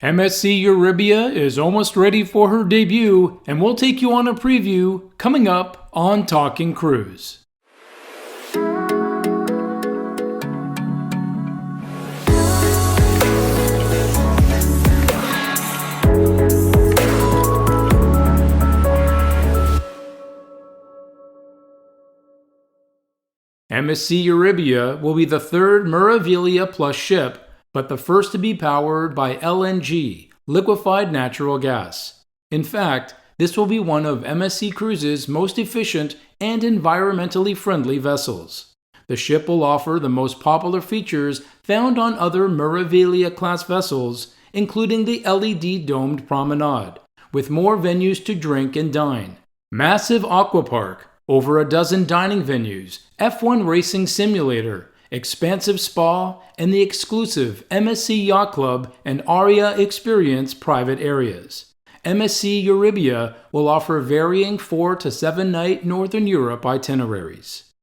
MSC Euribia is almost ready for her debut, and we'll take you on a preview coming up on Talking Cruise. MSC Euribia will be the third Meraviglia Plus ship, but the first to be powered by LNG Liquefied Natural Gas. In fact, this will be one of MSC Cruises' most efficient and environmentally friendly vessels. The ship will offer the most popular features found on other Meraviglia-Class vessels, including the LED-domed Promenade, with more venues to drink and dine, massive aqua park, over a dozen dining venues, F1 racing simulator, expansive spa, and the exclusive MSC Yacht Club and Aurea experience private areas. MSC Euribia will offer varying 4 to 7 night Northern Europe itineraries.